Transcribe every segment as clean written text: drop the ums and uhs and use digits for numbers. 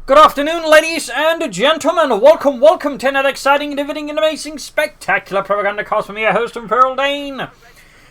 Good afternoon, ladies and gentlemen. Welcome to another exciting, riveting, and amazing, spectacular Propagandacast from your host, Paul.A.D.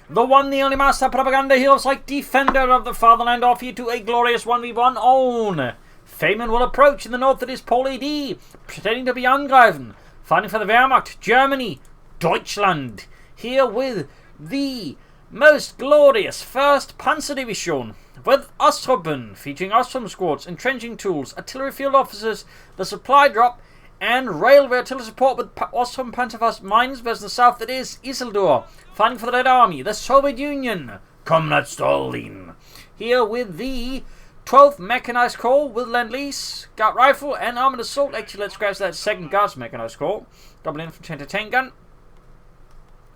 The one, the only master propaganda heroes like defender of the fatherland, offer you to a glorious 1v1 on Faymonville Approach in the north. That is Paul.A.D, pretending to be Angreifen, fighting for the Wehrmacht, Germany, Deutschland, here with the most glorious 1st Panzerdivision, with Osttruppen, featuring Osttruppen squads, entrenching tools, artillery field officers, the supply drop, and railway artillery support with Osttruppen Panzerfaust mines versus the south. That is Isildur, fighting for the Red Army, the Soviet Union, Comrade Stalin, here with the 12th Mechanized Corps with Lend-Lease, Scout Rifle, and Armored Assault. Actually, let's scratch that 2nd Guards Mechanized Corps, double in from 10 to 10 gun.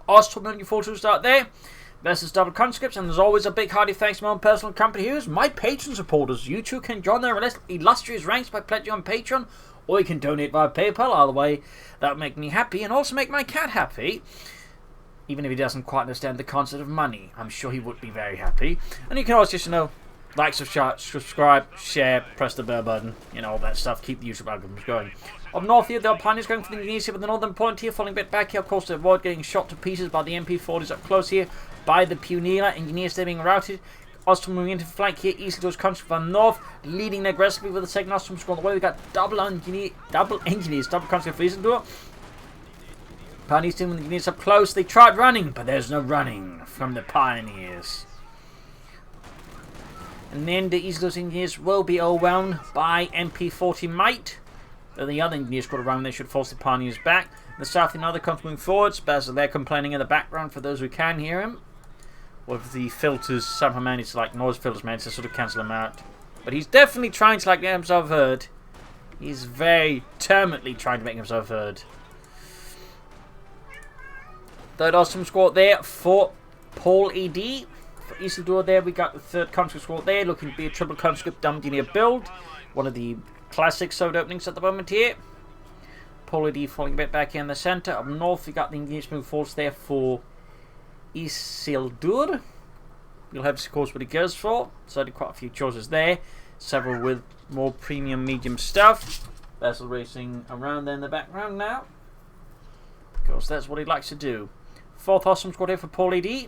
Osttruppen and full 2 start there versus double conscripts, and there's always a big hearty thanks to my own personal company heroes, my Patreon supporters. You too can join their illustrious ranks by pledging on Patreon, or you can donate via PayPal. Either way, that would make me happy and also make my cat happy. Even if he doesn't quite understand the concept of money, I'm sure he would be very happy. And you can always just, like, subscribe, share, press the bell button, all that stuff. Keep the YouTube algorithms going. Up north here, there are pioneers going for the engineers here with the northern point here, falling a bit back here, of course, to avoid getting shot to pieces by the MP40s up close here by the Pioneer. Engineers there being routed. Osttruppen moving into flank here. Isildur's country from north, leading aggressively with the 2nd Osttruppen squad on the way. We've got double engineers, double country for Isildur. Pioneers team with the engineers up close. They tried running, but there's no running from the pioneers. And then the Isildur's engineers will be overwhelmed by MP40 might. Though the other engineers got around, they should force the pioneers back. The south and other comes moving forwards, but they're complaining in the background for those who can hear him. With the filters somehow managed to, like, noise filters managed to sort of cancel him out. But he's definitely trying to, like, get himself heard. He's very determinedly trying to make himself heard. 3rd Osttruppen squad there for Paul.A.D. For Isildur there, we got the 3rd conscript squad there, looking to be a triple conscript dumb engineer build. One of the classic soda openings at the moment here. Paul.A.D falling a bit back here in the centre. Up north, we got the engineers moving forwards there for Isildur. You'll have to course what he goes for. So quite a few choices there. Several with more premium medium stuff. Vessel racing around there in the background now, because that's what he likes to do. 4th Osttruppen squad here for Paul.A.D.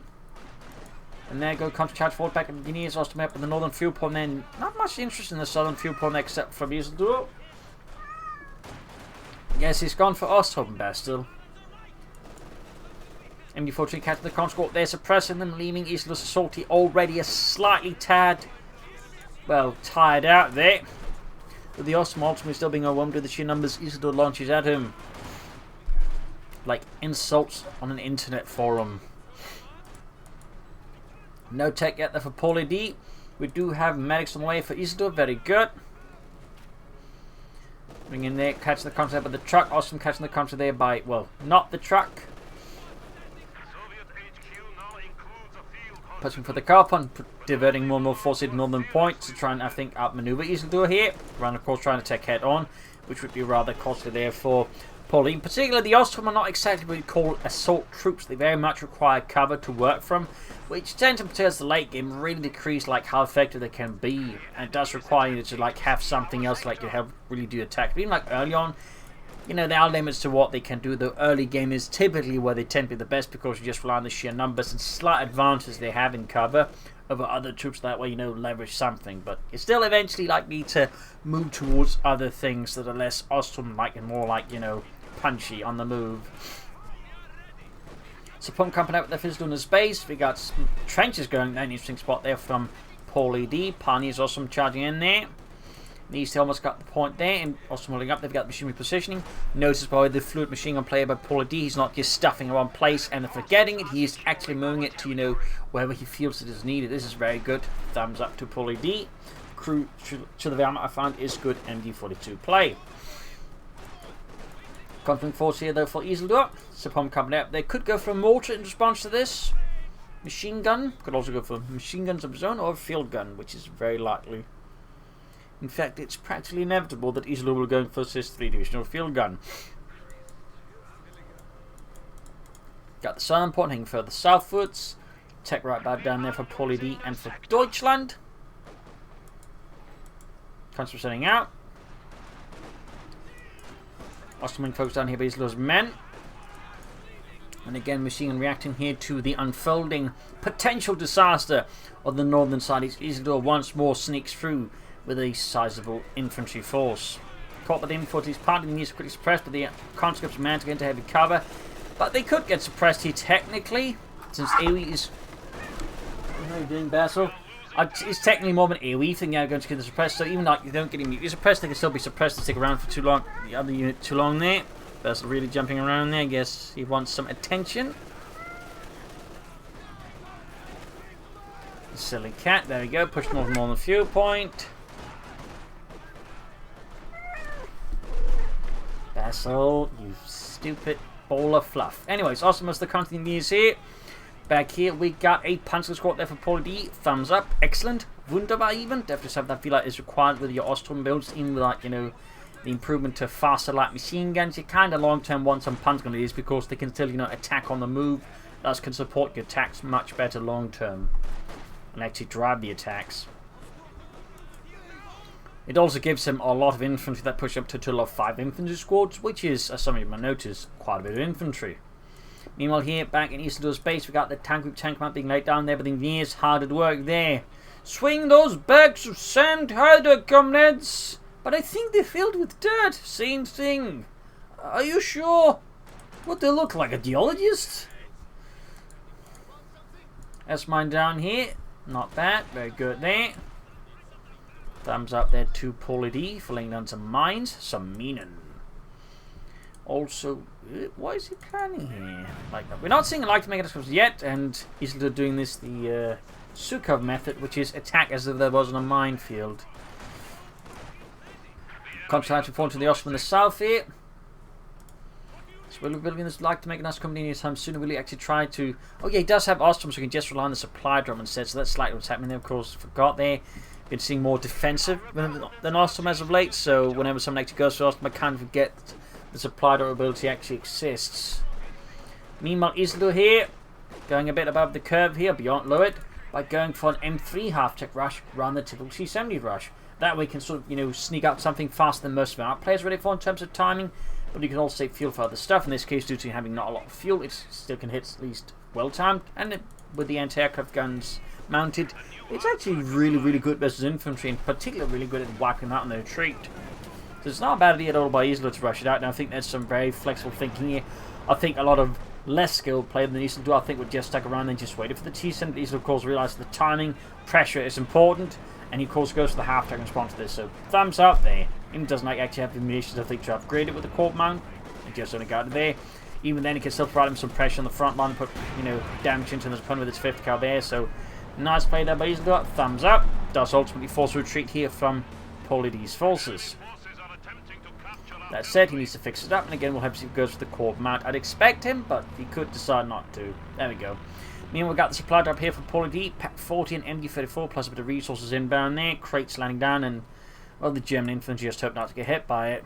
And there go country charge forward back at the engineers. Osttruppen up in the northern field point. Then not much interest in the southern field point except from Isildur. Yes, he's gone for Osttruppen Bastille. MD-14 catching the conscript. They're suppressing them, leaving Isildur's assaulty already a slightly tired out there. With the Osttruppen ultimately still being overwhelmed with the sheer numbers Isildur launches at him, like insults on an internet forum. No tech yet there for Paul.A.D. We do have medics on the way for Isildur. Very good. Bring in there, catching the concept of the truck. Osttruppen catching the concept there by, well, not the truck. Pushing for the car pun, diverting more and more forces at northern point to try and, I think, outmaneuver Isildur here. Around, of course, trying to take head on, which would be rather costly there for Paul.A.D. In particular, the Osttruppen are not exactly what we call assault troops. They very much require cover to work from, which tends to, towards the late game, really decrease like how effective they can be, and it does require you to like have something else like to help really do attack. But even like early on, there are limits to what they can do. The early game is typically where they tend to be the best, because you just rely on the sheer numbers and slight advantages they have in cover over other troops. That way, leverage something. But you still eventually need to move towards other things that are less Osttruppen-like and more like, punchy on the move. So pump company out with the physical in the space. We got some trenches going there. An interesting spot there from Paul.A.D. Pioneers awesome charging in there. These almost got the point there, and also holding up. They've got machinery positioning. Notice by the fluid machine gun player by Paul.A.D. He's not just stuffing in one place and forgetting it. He is actually moving it to wherever he feels it is needed. This is very good. Thumbs up to Paul.A.D. Crew to the Wehrmacht I found is good MD-42 play. Conflict force here though for Isildur. Sapom coming out. They could go for a mortar in response to this. Machine gun. Could also go for machine guns of his own or a field gun, which is very likely. In fact, it's practically inevitable that Isildur will go for his 3-divisional field gun. Got the southern point hanging further southwards. Tech right back down there for Paul.A.D. and for Deutschland. Conscript setting out. Osttruppen focused down here by Isildur's men. And again, we're seeing and reacting here to the unfolding potential disaster of the northern side. Isildur once more sneaks through with a sizable infantry force. Caught by the infantry's part of the news quickly suppressed, but the conscripts managed to get into heavy cover. But they could get suppressed here technically, since AoE is... How are you doing, Basil? It's technically more of an AoE thing now, going to get the suppressed, so even like you don't get immediately suppressed, they can still be suppressed and stick around for too long. The other unit too long there. Basil really jumping around there, I guess he wants some attention. Silly cat, there we go, push north more on the fuel point. Basil, you stupid ball of fluff. Anyways, awesome as the content news here. Back here, we got a Panzer squad there for Paul.A.D. Thumbs up. Excellent. Wunderbar even. Definitely something that I feel like is required with your Osttruppen builds, even with, like, you know, the improvement to faster light machine guns. You kind of long-term want some Panzer guns because they can still, you know, attack on the move. That can support your attacks much better long-term and actually drive the attacks. It also gives him a lot of infantry that push up to a total of 5 infantry squads, which is, as some of you might notice, quite a bit of infantry. Meanwhile, here back in Isildur's base, we got the tank group tank mount being laid down there, but the engineers hard at work there. Swing those bags of sand harder, comrades! But I think they're filled with dirt. Same thing. Are you sure? What, they look like a geologist? That's mine down here. Not bad. Very good there. Thumbs up there to Paul.A.D. for laying down some mines. Some meaning. Also, what is he planning here? Like, we're not seeing a light to make it yet, and Isildur doing this the Sukov method, which is attack as if there wasn't a minefield. Constantine falling to the Osttruppen in the south here. So we're building this like to make a nice company anytime soon. Will he actually try to... Oh yeah, he does have Osttruppen, so he can just rely on the supply drop instead. So that's slightly what's happening there. Of course, forgot there. Been seeing more defensive than Osttruppen as of late. So whenever someone actually goes to Osttruppen, I kind of forget the supply drop ability actually exists. Meanwhile, Isildur here, going a bit above the curve here, beyond low it, by going for an M3 half-tech rush rather than typical C70 rush. That way you can sort of, you know, sneak out something faster than most of our players ready for in terms of timing, but you can also save fuel for other stuff. In this case, due to having not a lot of fuel, it still can hit at least well-timed, and with the anti-aircraft guns mounted, it's actually really, really good versus infantry, and particularly really good at wiping them out in the retreat. So it's not a bad idea at all by Isildur to rush it out, and I think there's some very flexible thinking here. I think a lot of less skilled players than Isildur, I think, would just stuck around and just waited for the T-center. Isildur, of course, realised the timing, pressure is important, and he, of course, goes for the half-tech in response to this. So, thumbs up there. He doesn't actually have the munitions, I think, to upgrade it with the Corp mount. He just only got it there. Even then, he can still provide him some pressure on the front line and put, you know, damage into his opponent with his 5th cal there. So, nice play there by Isildur. Thumbs up. Does ultimately force a retreat here from Paul.A.D's forces. That said, he needs to fix it up, and again, we'll have to see if he goes for the Corp mount. I'd expect him, but he could decide not to. There we go. Meanwhile, we've got the supply drop here for Paul.A.D. Pack 40 and MD34, plus a bit of resources inbound there. Crates landing down, and, well, the German infantry just hope not to get hit by it.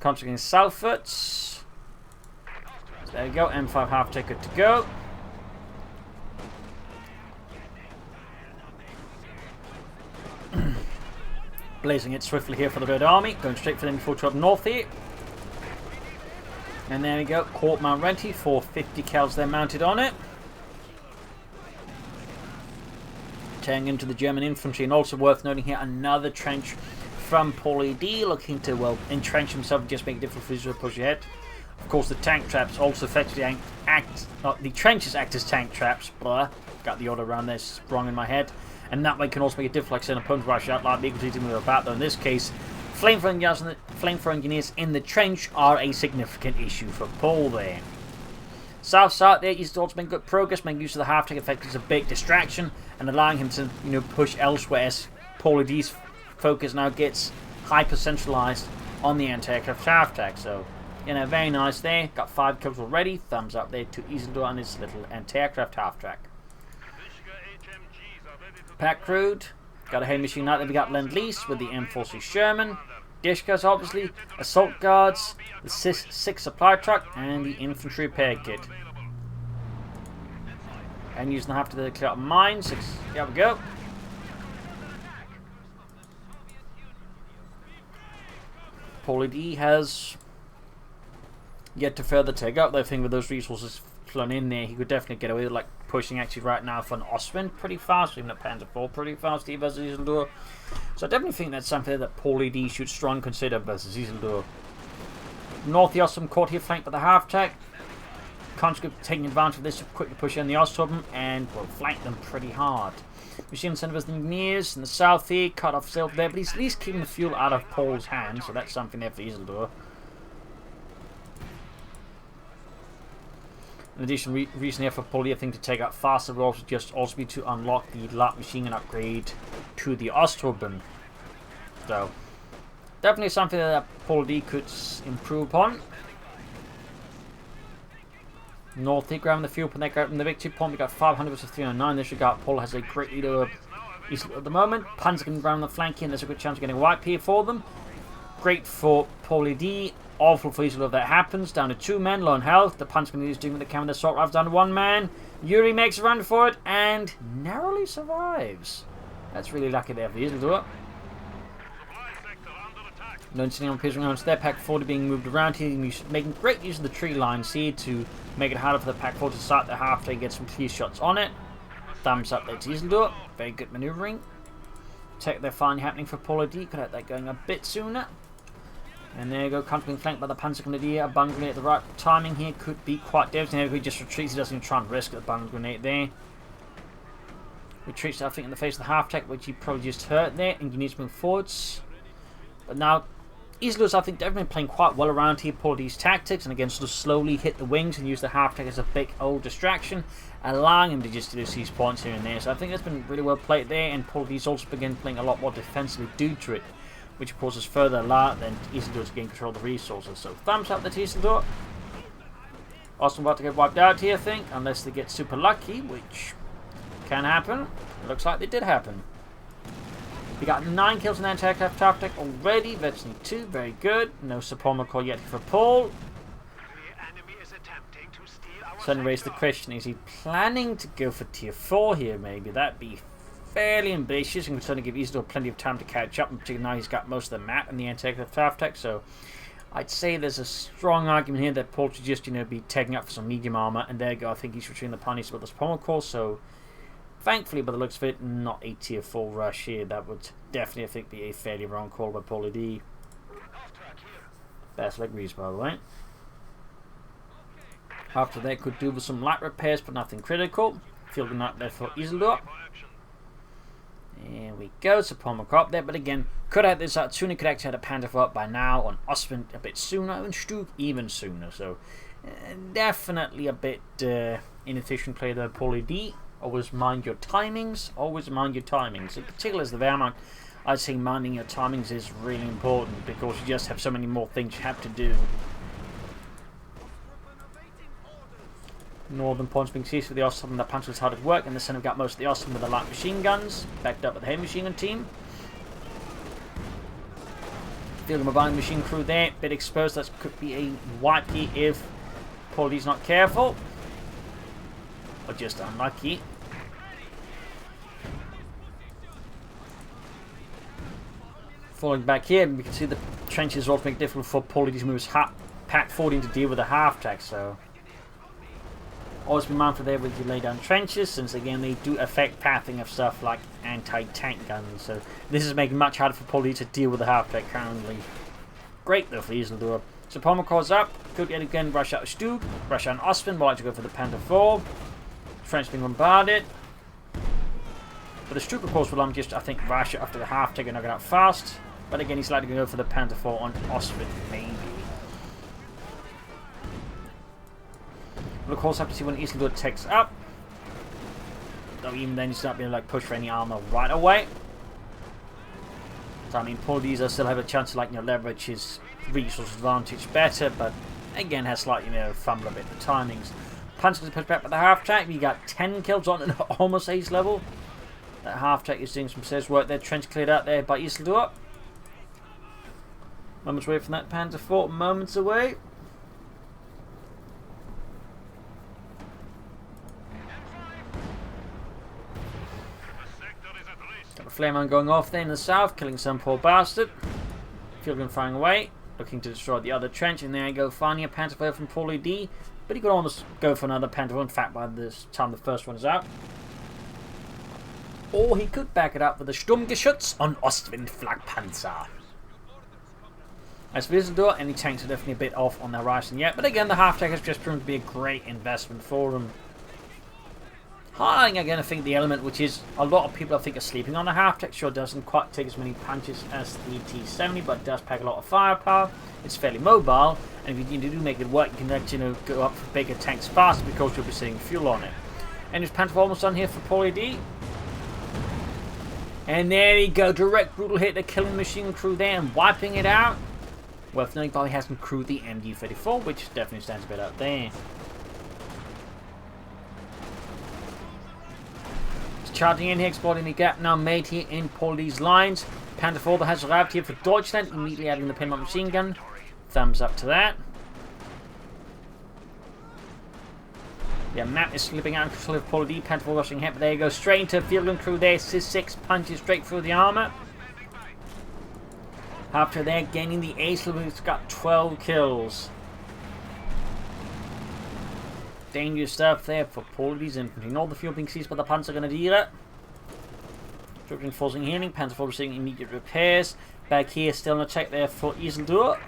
Concentrating southwards. So there we go, M5 half-tech good to go. Blazing it swiftly here for the Red Army, going straight for the M4 up north here. And there we go, Corp mount ready for 50 cals there mounted on it. Tearing into the German infantry, and also worth noting here, another trench from Paul.A.D. looking to, well, entrench himself and just make it difficult for Israel to push ahead. Of course, the tank traps also effectively the trenches act as tank traps. Blah, got the order around there, sprung in my head. And that way can also make it difficult, like saying opponents rush out like equal to with a bat, though in this case, flamethrower engineers in the trench are a significant issue for Paul there. South side there, he's also been good progress, making use of the half-tech effect as a big distraction and allowing him to, you know, push elsewhere as Paul.A.D's focus now gets hyper-centralized on the anti-aircraft half-tech. So, you know, very nice there. Got 5 kills already. Thumbs up there to Isildur and his little anti-aircraft half-track. Pack crude. Got a heavy machine knight. Then we got Lend lease with the M40 Sherman. Dishkas, obviously. Assault guards. The 6 supply truck. And the infantry repair kit. And using the half to clear up mines. There we go. Paul.A.D has yet to further take up. I think with those resources flown in there, he could definitely get away with like pushing actually right now for an Osttruppen pretty fast, even a Panzer IV pretty fast here versus Isildur. So I definitely think that's something that Paul.A.D should strongly consider versus Isildur. North, the Osttruppen caught here flanked by the half-tech. Conscript taking advantage of this to quickly push in the Osttruppen and will flank them pretty hard. Machine centers the engineers in the south here, cut off sail there, but he's at least keeping the fuel out of Paul's hands, so that's something there for Isildur. In addition, reason here for Paul.A.D, I think, to take out faster will also be to unlock the light machine gun upgrade to the Osttruppen. So, definitely something that Paul.A.D could improve upon. North here, grabbing the fuel point, they're grabbing the victory point. We got 500 versus 309. This regard, Paul has a great leader at the moment. Panzer can ground the flank here, and there's a good chance of getting a wipe here for them. Great for Paul.A.D. Awful for Isildur if that happens. Down to 2 men, low on health. The Panzer is doing what they can with the assault rifles down to 1 man. Yuri makes a run for it and narrowly survives. That's really lucky there for Isildur. No incident on piercing rounds there. Pack 40 being moved around here, making great use of the tree lines here to make it harder for the Pack 40 to start the half to get some clear shots on it. Thumbs up there to Isildur. Very good maneuvering. Tech there finally happening for Paul.A.D. Could have that going a bit sooner. And there you go, comfortably flanked by the Panzer Grenadier. A bundle grenade at the right timing here could be quite devastating. If he just retreats, he doesn't even try and risk the bundle grenade there. Retreats, I think, in the face of the half-tech, which he probably just hurt there, and he needs to move forwards. But now, Isildur's, I think, definitely playing quite well around here, Paul.A.D's tactics, and again, sort of slowly hit the wings and use the half-tech as a big old distraction, allowing him to just do these points here and there. So I think that's been really well played there, and Paul.A.D's also begun playing a lot more defensively due to it, which of course is further allowed than Isildur to gain control of the resources. So thumbs up to Isildur. Osttruppen about to get wiped out here, I think, unless they get super lucky, which can happen. It looks like they did happen. We got 9 kills in the anti-aircraft tactic already. Virtually 2, very good. No support call yet for Paul. Suddenly raised the question, is he planning to go for tier 4 here maybe? That'd be fairly ambitious and would certainly give Isildur plenty of time to catch up, particularly now he's got most of the map in the anti-aircraft tactic. So I'd say there's a strong argument here that Paul should just, be taking up for some medium armor, and there you go, I think he's retreating the punish with this pommel call. So thankfully, by the looks of it, not a tier 4 rush here. That would definitely, I think, be a fairly wrong call by Paul.A.D. Best leg reads, by the way. After that, could do with some light repairs, but nothing critical. Field not there for Isildur. There we go, so pommel crop there, but again, could have had this out sooner, could actually have had a Panzer up by now, on Osttruppen a bit sooner, and Stug even sooner. So definitely a bit inefficient play there, Paul.A.D. Always mind your timings. Always mind your timings. In particular, as the Wehrmacht, I'd say minding your timings is really important because you just have so many more things you have to do. Northern points being seized for the Osttruppen. The Panzer is hard at work, and the center got most of the Osttruppen with the light machine guns, backed up with the heavy machine gun team. Field mobile machine crew there, bit exposed. That could be a wipe here if Paul.A.D's not careful, or just unlucky. Falling back here, we can see the trenches also make it difficult for Paul.A.D's moves Pack 14 to deal with the half-tech. So always be mindful there with you lay down trenches, since again they do affect pathing of stuff like anti-tank guns. So this is making it much harder for Paul.A.D to deal with the half-tech currently. Great though for Isildur. So pommel calls up, could yet again rush out Stug, rush out Osttruppen, but like to go for the Panzer IV. French being bombarded. But the Stug of course will just, I think, rush it after the half-tech and knock it out fast. But again he's likely to go for the Panzer IV on Osttruppen, maybe. We'll of course have to see when Isildur takes up. Though even then he's not being like push for any armor right away. So I mean Paul.A.D still have a chance to leverage his resource advantage better, but again has slightly fumble a bit the timings. Panzer to push back with the half-tech. We got 10 kills on at almost ace level. That half-tech is doing some serious work there. Trench cleared out there by Isildur. Moments away from that Panzer IV. Moments away. Got a flame on going off there in the south, killing some poor bastard. Field gun firing away. looking to destroy the other trench, and there you go, finding a Panzerfire from Paul.A.D. But he could almost go for another Panzerfire, in fact, by this time the first one is out. Or he could back it up with a Sturmgeschütz on Ostwindflakpanzer. As for Isildur, any tanks are definitely a bit off on their rising yet, but again, the half-tech has just proven to be a great investment for them. Highlighting again, I think the element which is a lot of people I think are sleeping on the half-tech. Sure, doesn't quite take as many punches as the T70, but it does pack a lot of firepower. It's fairly mobile, and if you do make it work, you can actually go up for bigger tanks faster because you'll be saving fuel on it. And his Panther almost done here for Paul.A.D. And there you go, direct brutal hit, the killing machine crew there and wiping it out. Worth noting, Bobby hasn't crewed the MG34, which definitely stands a bit out there. He's charging in here, exploiting the gap now made here in Paul.A.D's lines. Panther 4 that has arrived here for Deutschland, immediately adding the pinlock machine gun. Thumbs up to that. Yeah, map is slipping out of control of Paul.A.D. Panther 4 rushing ahead, but there you go, straight into field and crew there. 6 punches straight through the armor. After that, gaining the ace, who's got 12 kills. Dangerous stuff there for Paul.A.D's infantry. All the fuel being seized by the Panzergrenadiere. Struggling, forcing healing. Panther 4 receiving immediate repairs. Back here, still an attack there for Isildur.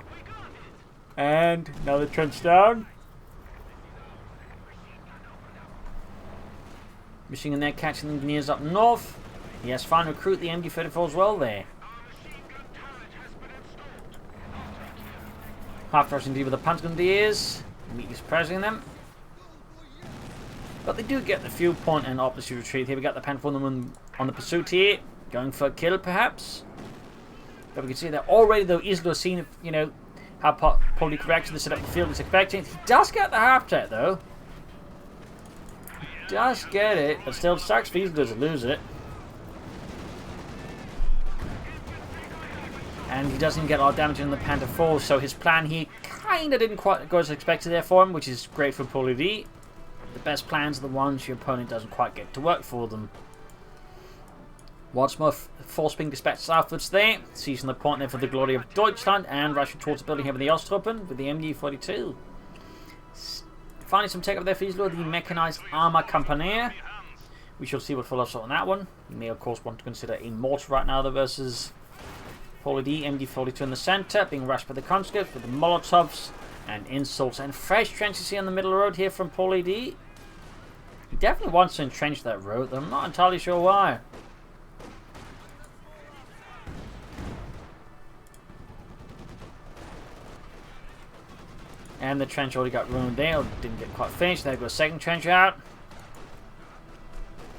And another trench down. Machine gun there, catching the engineers up north. He has fine recruit the MG34 as well there. Half rushing deep with the Panzergrenadiers. Immediately suppressing them. But they do get the fuel point and opposite retreat here. We got the Panther on the pursuit here. Going for a kill perhaps. But we can see that already though Isildur seen, you know, how probably correct to set up the field is expecting. He does get the half-tech though. He does get it, but still sucks for Isildur to lose it. And he doesn't get a lot of damage in the Panther 4, so his plan here kinda didn't quite go as expected there for him, which is great for Paul.A.D. The best plans are the ones your opponent doesn't quite get to work for them. Once more, force being dispatched southwards there, seizing the point there for the glory of Deutschland, and rushing towards the building here with the Osttruppen with the MG42. Finding some take up there for Isildur, the mechanized armor company. We shall see what follows on that one. You may of course want to consider a mortar right now though versus Paul.A.D, MG42 in the center, being rushed by the conscripts with the Molotovs and insults and fresh trenches here on the middle road here from Paul.A.D. He definitely wants to entrench that road, though I'm not entirely sure why. And the trench already got ruined there, or didn't get quite finished. There goes a second trench out.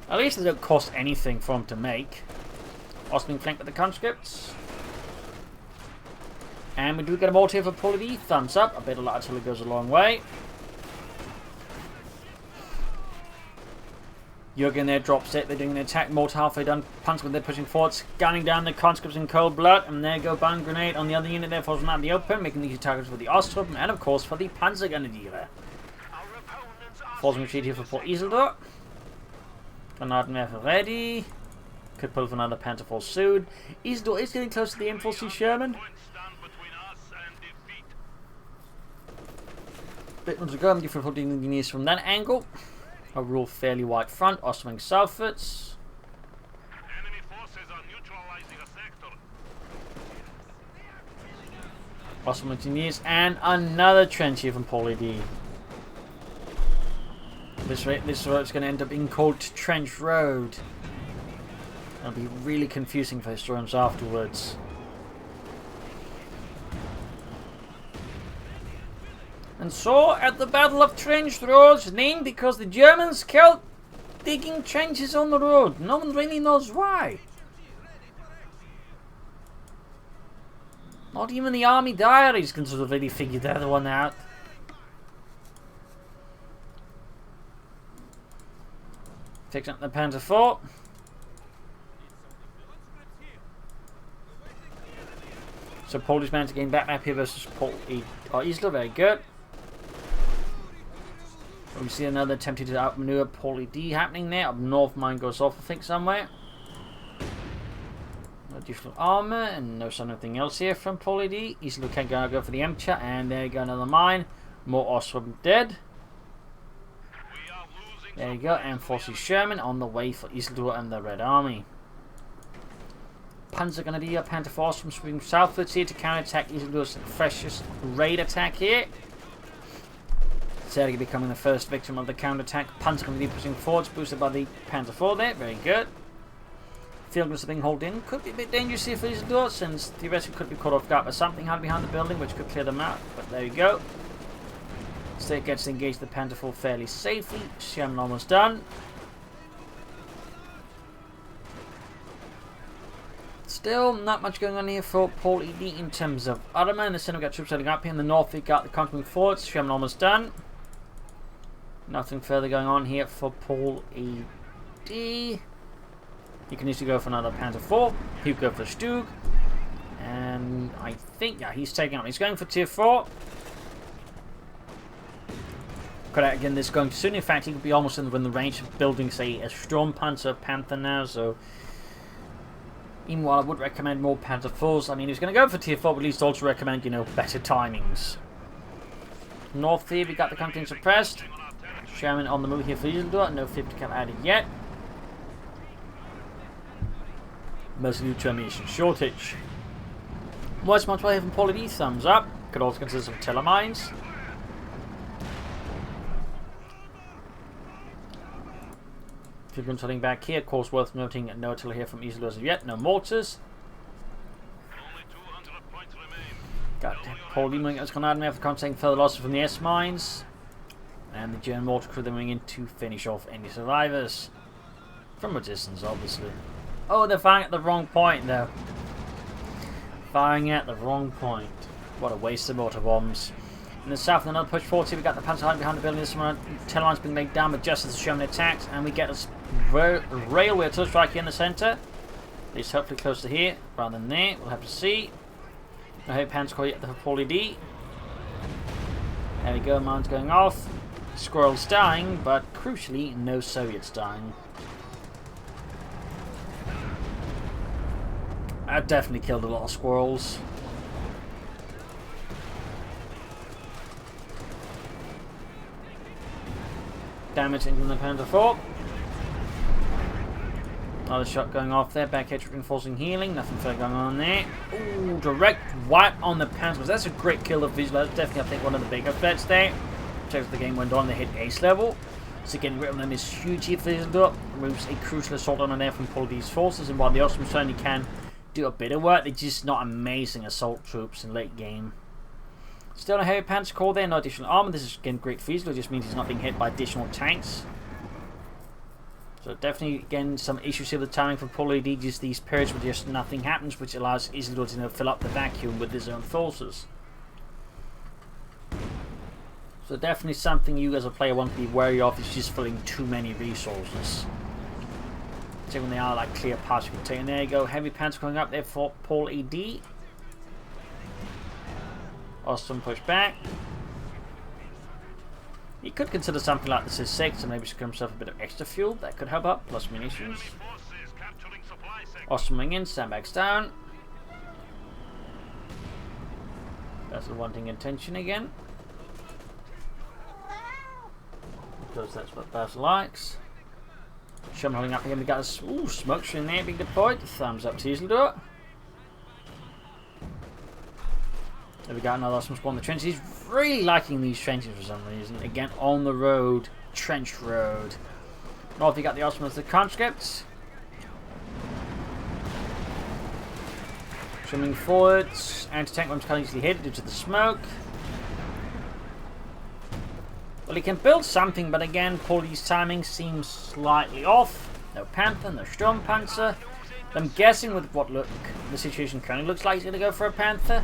At least they don't cost anything for them to make. Also being flanked by the conscripts. And we do get a mortar here for Paul.A.D. Thumbs up. A bit of artillery goes a long way. Jürgen there drops it. They're doing an attack. Mortar halfway done. Panzer they're pushing forwards. Gunning down the conscripts in cold blood. And there go Bang Grenade on the other unit there. Falls them out in the open. Making easy targets for the Osttruppen. And of course for the Panzergrenadiere. Falls retreat here for Port Isildur. Granatenwerfer ready. Could pull for another Panther 4 soon. Isildur is getting close to the M4C Sherman. Bit more to go. I'm different holding engineers from that angle. Overall fairly wide front. Ostwing southwards. Enemy forces are neutralizing a sector. Ostwing engineers and another trench here from Paul.A.D. This road's going to end up being called Trench Road. It'll be really confusing for historians afterwards. And so, at the Battle of Trench Roads, named because the Germans kept digging trenches on the road. No one really knows why. Not even the army diaries can sort of really figure the other one out. Takes up the Panther 4. So Polish man to gain back map here versus Isildur, very good. We see another attempted to outmaneuver Paul.A.D happening there. Up north, mine goes off, I think, somewhere. additional armor, and no sign of anything else here from Paul.A.D. Isildur can go for the Emcher, and there you go, another mine. More Osttruppen dead. There you go, and forces Sherman on the way for Isildur and the Red Army. Panzer Grenadier, Panther Force from sweeping southwards here to counterattack Isildur's freshest raid attack here. Sergei becoming the first victim of the counterattack. Panzer Grenadier pushing forwards, boosted by the Panther 4 there, very good. Field guns are being held in, could be a bit dangerous here for Isildur, since theoretically could be caught off guard by something hiding behind the building, which could clear them out, but there you go. State gets to engage the Panther 4 fairly safely. Sherman almost done. Still, not much going on here for Paul.A.D. in terms of armor. In the center, we've got troops setting up here. In the north, we've got the continuing forwards. Sherman almost done. Nothing further going on here for Paul.A.D. He can easily go for another Panther 4. He could go for Stug. And I think, yeah, he's taking up. He's going for tier 4. Could again, this going too soon. In fact, he could be almost in the range of building, say, a Storm Panzer Panther now. So, even while I would recommend more Panther 4s, I mean, he's going to go for tier 4, but at least also recommend, you know, better timings. North here, we got the country suppressed. Sherman on the move here for Isildur. No 50 cal added yet. Mostly due to ammunition shortage. What's much here from Paul.A.D. Thumbs up. Could also consider some telemines. Field guns heading back here. Of course, worth noting, no artillery here from Isildur as of yet. No mortars. Got Paul.A.D. moving as Conrad after contacting further losses from the S mines. And the German mortar crew moving in to finish off any survivors. From a distance, obviously. Oh, they're firing at the wrong point, though. Firing at the wrong point. What a waste of mortar bombs. In the south, another push forward here. We got the Panzer hiding behind the building. This one, telemines being laid down, but just as the Sherman attacks, and we get a railway artillery strike here in the centre. At least hopefully close to here, rather than there. We'll have to see. I hope Panzer call yet the Paul.A.D. There we go, mines going off. Squirrels dying, but crucially, no Soviets dying. I definitely killed a lot of squirrels. Damage into the Panther 4. Another shot going off there. Back hedge reinforcing healing. Nothing further going on there. Ooh, direct wipe on the Panthers. That's a great kill of visual. That's definitely, I think, one of the bigger threats there. As the game went on, they hit ace level. So getting rid of them is huge here for Isildur. Removes a crucial assault on there from Paul.A.D.'s forces. And while the Ottomans certainly can do a bit of work, they're just not amazing assault troops in late game. Still a heavy Panzer core there, no additional armor. This is again great for Isildur. It just means he's not being hit by additional tanks. So definitely, again, some issues here with the timing for Paul.A.D. Just these periods where just nothing happens, which allows Isildur to, you know, fill up the vacuum with his own forces. So definitely something you as a player want to be wary of, is just filling too many resources. So when they are like clear paths you can take. And there you go, heavy Panzer going up there for Paul.A.D. Osttruppen push back. You could consider something like this is 6 and maybe secure himself a bit of extra fuel. That could help up, plus munitions. Osttruppen moving in, sandbags down. That's the wanting attention again. Because that's what Bass likes. Sherman holding up again. We got a smoke screen there being deployed. Thumbs up to Isildur. There we got another awesome spawn in the trenches. He's really liking these trenches for some reason. Again, on the road. Trench road. North, you got the Ottomans, the conscripts. Swimming forwards. Anti-tank bombs can't easily hit due to the smoke. Well, he can build something, but again, Paul.A.D.'s timing seems slightly off. No Panther, no Sturm Panzer. I'm guessing with what the situation currently looks like, he's going to go for a Panther.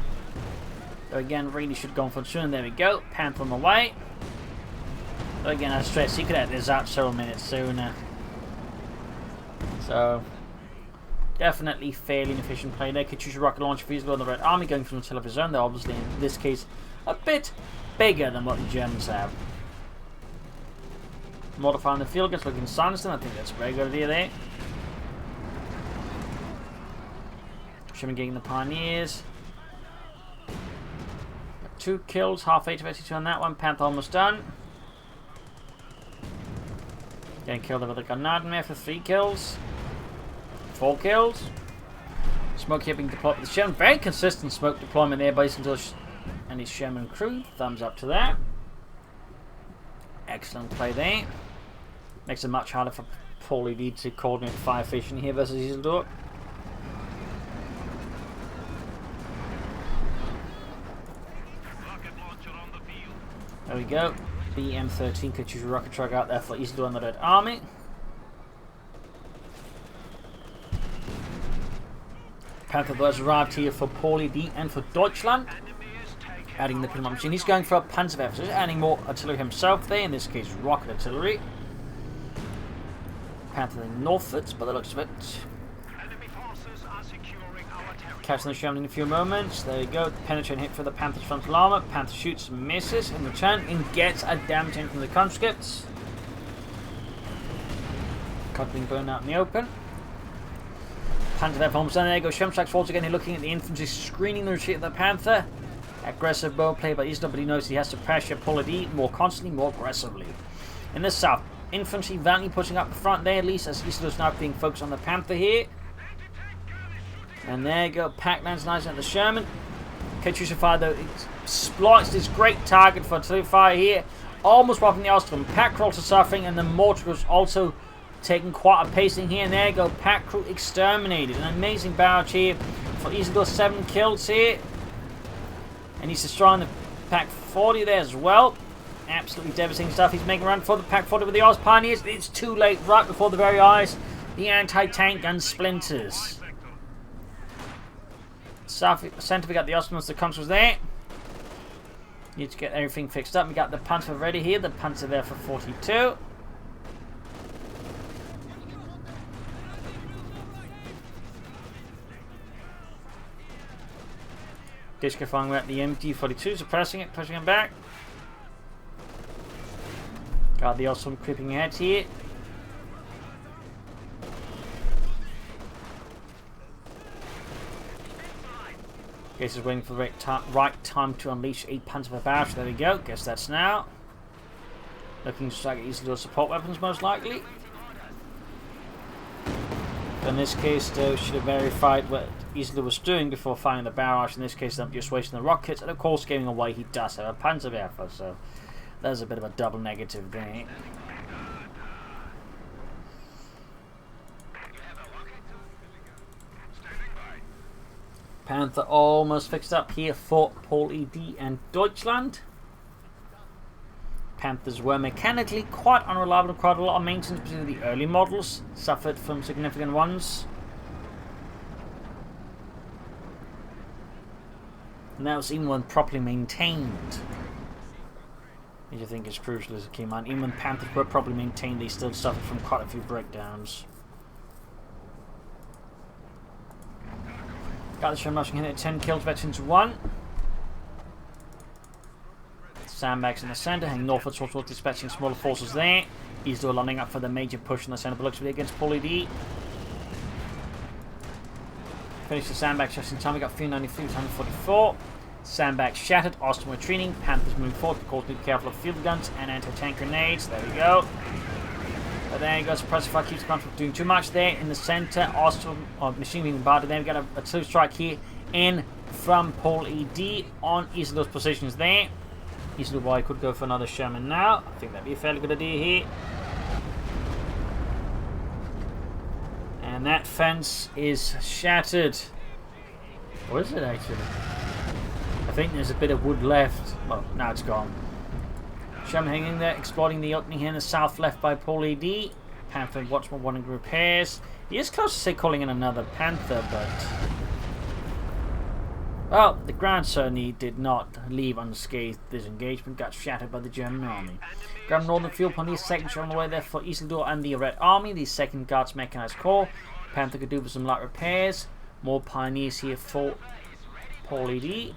So again, really should go for soon. There we go. Panther on the way. But again, I stress, he could have this out several minutes sooner. So, definitely fairly inefficient play there. Could choose a rocket launcher for Isildur and the Red Army going from the tail of his own. They're obviously, in this case, a bit bigger than what the Germans have. Modifying the field guns, looking silenced. I think that's a very good idea there. Sherman getting the Pioneers. 2 kills, half 8 of 82 on that one. Panther almost done. Getting killed over the Grenadier for 3 kills. 4 kills. Smoke here being deployed with the Sherman. Very consistent smoke deployment there by Isildur and his Sherman crew. Thumbs up to that. Excellent play there. Makes it much harder for Paul.A.D to coordinate fire fishing here versus Isildur. There we go. BM-13 could choose a rocket truck out there for Isildur and the Red Army. Panther has arrived here for Paul.A.D and for Deutschland. Adding the Pinot machine. He's going for a Panzerwerfer, so he's adding more artillery himself there, in this case rocket artillery. Panther northwards by the looks of it. Catching the Sherman in a few moments. There you go. Penetrating hit for the Panther's frontal armor. Panther shoots and misses in return and gets a damage in from the conscripts. Cut being burned out in the open. Panther almost done. There you go. Sherman strikes forwards again. He's looking at the infantry, screening the retreat of the Panther. Aggressive bow play by Isildur, but he knows he has to pressure Paul.A.D more constantly, more aggressively. In the south, infantry valiantly pushing up the front there, at least as Isildur's now being focused on the Panther here. And there you go, Pack lands nice at the Sherman. CoH2 fire though, exploits this great target for artillery fire here, almost wiping the Osttruppen. Pack crew also suffering, and the mortar crew is also taking quite a pacing here. And there you go, Pack crew exterminated. An amazing barrage here for Isildur, 7 kills here. And he's destroying the Pack 40 there as well. Absolutely devastating stuff. He's making a run for the Pack 40 with the Oz Pioneers. It's too late, right before the very eyes. The anti-tank gun splinters. Centre, we got the Ottomans, the Consuls there. Need to get everything fixed up. We got the Panzer ready here. The Panzer there for 42. Disco firing at the MD-42, suppressing it, pushing him back. Got the Osttruppen creeping ahead here. Guess he's waiting for the right time to unleash a Panzer barrage. There we go. Guess that's now. Looking to strike Isildur support weapons, most likely. In this case, though, should have verified what Isildur was doing before firing the barrage. In this case, I'm just wasting the rockets, and of course, giving away he does have a Panzerwerfer, so there's a bit of a double negative there. Panther almost fixed up here for Paul.A.D and Deutschland. Panthers were mechanically quite unreliable, quite a lot of maintenance, particularly the early models suffered from significant ones. And that was even when properly maintained, which I think is crucial as a key man. Even when Panthers were properly maintained, they still suffered from quite a few breakdowns. Got the Sherman rushing in at 10 kills, veterans 1. Sandbags in the centre, heading northwards towards dispatching smaller forces there. Isildur lining up for the major push in the centre, but looks to be against Paul.A.D. Finish the sandbags just in time. We got 393 to 144. Sandbags shattered, Osttruppen retreating. Panthers moving forward, of course, need to be careful of field guns and anti-tank grenades. There we go. But there you go, suppressive fire keeps the gun from doing too much there. In the centre, Osttruppen machine being bombarded. Then we got a artillery strike here in from Paul.A.D on Isildur's positions there. Isildur could go for another Sherman now. I think that'd be a fairly good idea here. And that fence is shattered. Or is it actually? I think there's a bit of wood left. Well, now it's gone. Sherman hanging there, exploiting the opening here in the south left by Paul.A.D. Panther Watchman wanting repairs. He is close to say calling in another Panther, but well, the ground certainly did not leave unscathed. This engagement got shattered by the German army. Ground northern field upon the second on the way there for Isildur and the Red Army. The 2nd Guards Mechanized Corps. Panther could do with some light repairs. More pioneers here for Paul.A.D.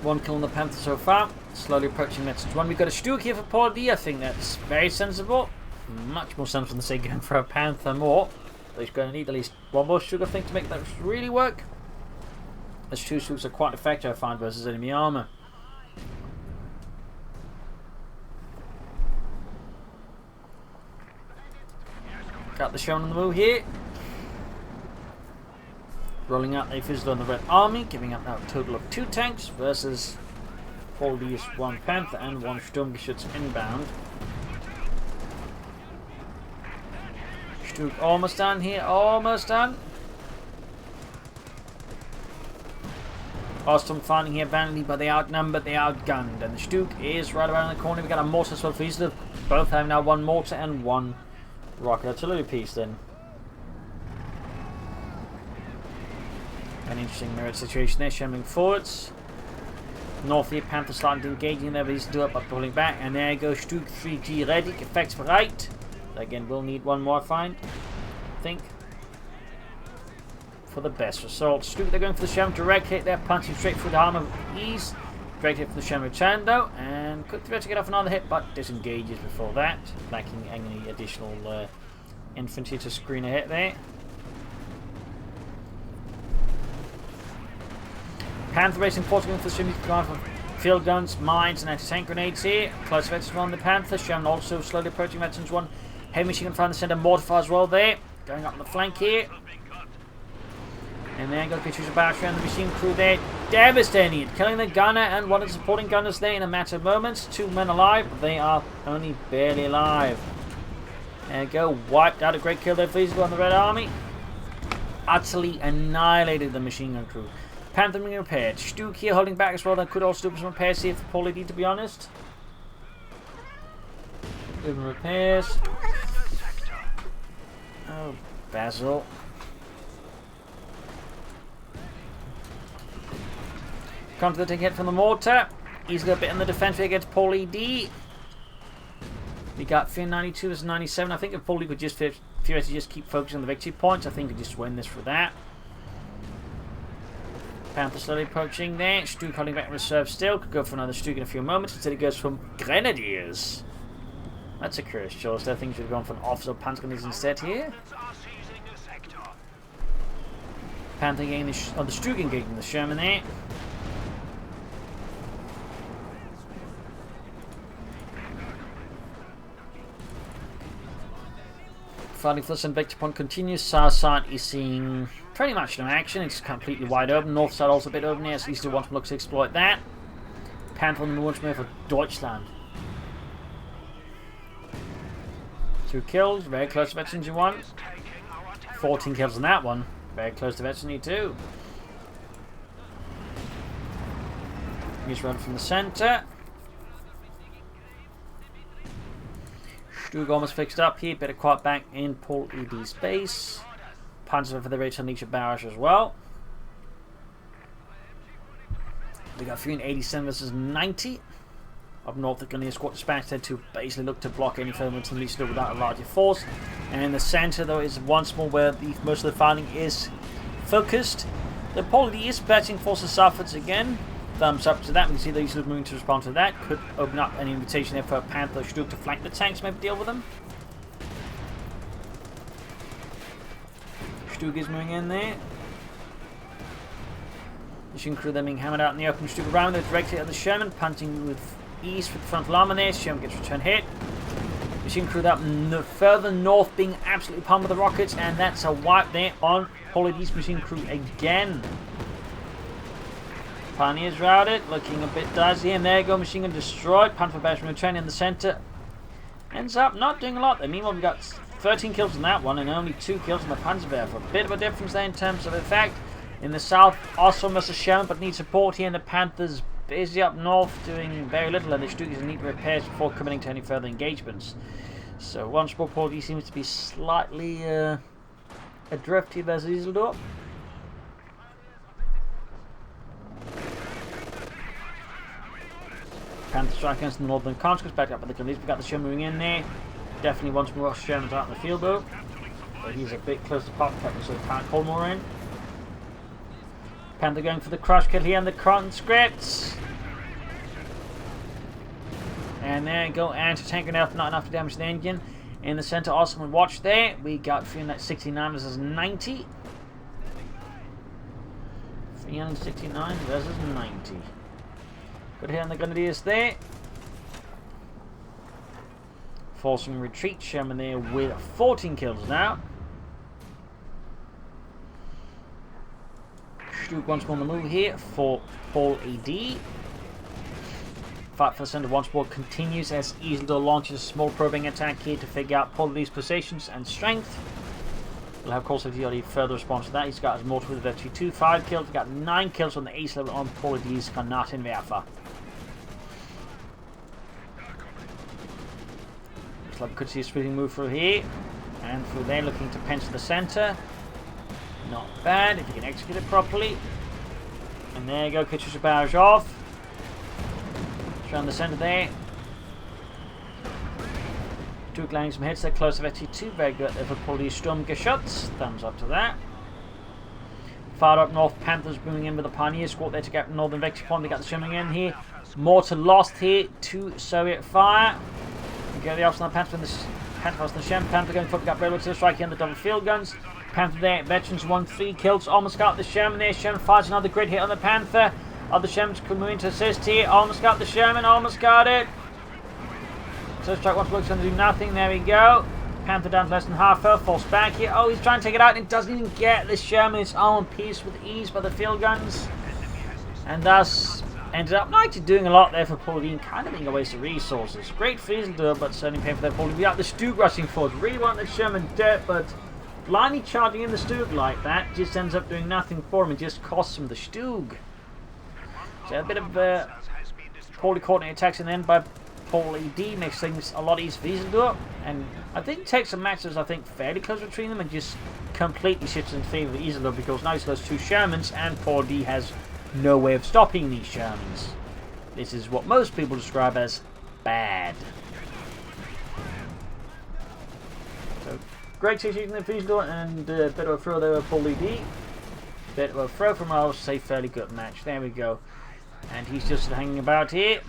One kill on the Panther so far. Slowly approaching message 1. We've got a Stuke here for Paul.A.D. I think that's very sensible. Much more sensible than say going for a Panther more. But he's going to need at least one more Stuke, I think, to make that really work. As 2 Stukes are quite effective, I find, versus enemy armor. Got the Shaman on the move here. Rolling out a Isildur on the Red Army, giving up now a total of 2 tanks versus Paul.A.D's 1 Panther and 1 Sturmgeschütz inbound. Stuke almost done here, almost done. Osttruppen finding here badly, but they outnumbered, they outgunned, and the Stuke is right around the corner. We got a mortar as well for Isildur. Both have now 1 mortar and 1 rocket artillery piece then. An interesting mirrored situation there, shambling forwards. North here, Panther starting to engage in there, but he's do it by pulling back. And there goes Stuke 3G ready, effects for right. Again, we'll need 1 more, I think. For the best result. Stuke, they're going for the Shaman direct hit there, punching straight through the armor with ease. Direct hit for the Shaman return though, and could threat to get off another hit, but disengages before that, lacking any additional infantry to screen a hit there. Panther racing force going for the Shaman command for field guns, mines, and anti-tank grenades here. Close veterans on the Panther. Shaman also slowly approaching veterans 1. Heavy machine gun find the center mortar fire as well there. Going up on the flank here. And then got a picture of Barrier and the machine crew there. Devastating it. Killing the gunner and one of the supporting gunners there in a matter of moments. 2 men alive. They are only barely alive. There you go. Wiped out a great kill there for Isildur on the Red Army. Utterly annihilated the machine gun crew. Panther being repaired. Stuke here holding back as well. That could also do some repairs here for Paul.A.D, to be honest. Doing repairs. Oh, Basil. Comes to the hit from the mortar. He's got a bit in the defense here against Paul.A.D. We got Fear 92 versus 97. I think if Paul.A.D could just theoretically just keep focusing on the victory points, I think he could just win this for that. Panther slowly approaching there. Stuke holding back reserve still. Could go for another Stuke in a few moments. Instead, he goes from Grenadiers. That's a curious choice. I think he should have gone for an officer Panther Grenadiers instead here. Panther getting the Stuke engaging the Sherman there. Fighting for some victory point continues. South side is seeing pretty much no action. It's completely wide open. North side also a bit open here, so Isildur wants to look to exploit that. Panther on the launch move for Deutschland. 2 kills, very close to Veteran G1. 14 kills on that one. Very close to Veteran E2. He's run from the center. Stuke almost fixed up here, better quite back in Paul.A.D's base. Panzer for the return Nietzsche barrage as well. They got 387 versus 90. Up north, they're going to squad dispatched there to basically look to block any further until Isildur without a larger force. And in the center, though, is once more where most of the fighting is focused. The Paul.A.D is patching forces southwards again. Thumbs up to that. We can see that Isildur moving to respond to that. Could open up an invitation there for a Panther Stuke to flank the tanks, maybe deal with them. Stuke is moving in there. Machine crew then being hammered out in the open. Stuke around it directly at the Sherman, punting with ease for the frontal armor there. Sherman gets return hit. Machine crew up further north being absolutely pumped with the rockets, and that's a wipe there on Paul.A.D's machine crew again. Pioneers routed, looking a bit dicey, and there you go, machine gun destroyed. Panther Bash returning in the center. Ends up not doing a lot there. Meanwhile, we got 13 kills on that one and only 2 kills on the Panzerwehr. For a bit of a difference there in terms of effect. In the south, Osttruppen versus shown, but needs support here, and the Panthers busy up north doing very little, and the Stukies need repairs before committing to any further engagements. So once more, Paul.A.D seems to be slightly adrift here versus Isildur. Panther strike against the northern conscripts, back up at the Grenadiers. We got the Sherman moving in there. Definitely once more Sherman's out in the field though. But he's a bit close to pop protector, so can't call more in. Panther going for the crush kill here and the conscripts. And there you go, anti-tank enough, not enough to damage the engine. In the center, Osttruppen watch there. We got 369 versus 90. 369 versus 90. Good hit on the Grenadiers there. Forcing retreat. Sherman there with 14 kills now. Stuke once more on the move here for Paul.A.D. Fight for the center once more continues as Isildur launches a small probing attack here to figure out Paul.A.D's positions and strength. We'll have, of course, a further response to that. He's got his mortar with virtually 5 kills. He's got 9 kills on the ace level on Paul.A.D's Granatenwerfer. Looks like we could see a sweeping move through here. And through there, looking to pencil the center. Not bad if you can execute it properly. And there you go, Kitchens barrage off. Around the center there. Duke landing some hits there, close to FT2. Very good there for Paul.A.D's Sturmgeschütz. Thumbs up to that. Far up north, Panthers booming in with the Pioneer squad there to get northern Vector Point. They got the swimming in here. Mortar lost here to Soviet fire. We get the option on the Panther and the Panther and the Shem. Panther going for got railroad to the strike here on the double field guns. Panther there, veterans 1-3 kills. Almost got the Sherman there. Sherman fires another great hit on the Panther. Other Shermans coming in to assist here. Almost got the Sherman, almost got it. So strike once looks going to do nothing. There we go. Panther down to less than half health. Falls back here. Oh, he's trying to take it out and it doesn't even get the Sherman. It's all in piece with ease by the field guns. And thus ended up not actually doing a lot there for Paul.A.D. and kind of being a waste of resources. Great for Isildur, but certainly painful there for Paul.A.D. We got the Stuke rushing forward. Really want the Sherman dead, but blindly charging in the Stuke like that just ends up doing nothing for him and just costs him the Stuke. So a bit of poorly coordinated attacks and then by Paul.A.D. makes things a lot easier for Isildur. And I think takes some matches, I think, fairly close between them and just completely shifts in favour of Isildur because now he's got 2 Shermans and Paul.A.D. has no way of stopping these Shermans. This is what most people describe as bad. So great situation for Isildur and a bit of a throw there with Paul.A.D. Bit of a throw from I would say fairly good match. There we go. And he's just hanging about here.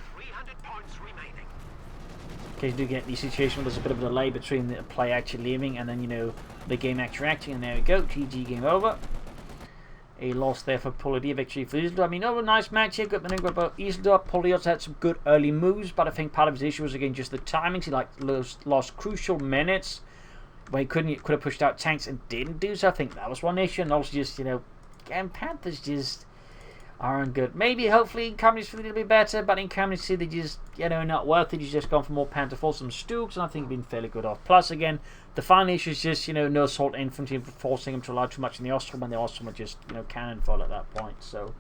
In case you do get the situation where there's a bit of a delay between the play actually leaving and then, you know, the game actually acting. And there we go. GG, game over. A loss there for Paul.A.D. Victory for Isildur. I mean, a nice match here. Good maneuver about Isildur. Paul.A.D. also had some good early moves, but I think part of his issue was, again, just the timing. He lost crucial minutes where he could have pushed out tanks and didn't do so. I think that was one issue. And also just, you know, again, Panthers just aren't good. Maybe, hopefully, in Company C they'll be better, but in Company C they just, you know, not worth it. He's just gone for more Panther Force, some Stukes, and I think been fairly good off. Plus, again, the final issue is just, you know, no assault infantry forcing him to rely too much in the Osttruppen, and the Osttruppen are just, you know, cannonfall at that point. So,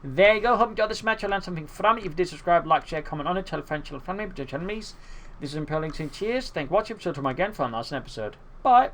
there you go. Hope you enjoyed this match. I learned something from it. If you did, subscribe, like, share, comment on it, tell a friend, tell a family, potential enemies. This is Imperial Cheers. Thank you for watching. Episode to my again for a nice episode. Bye.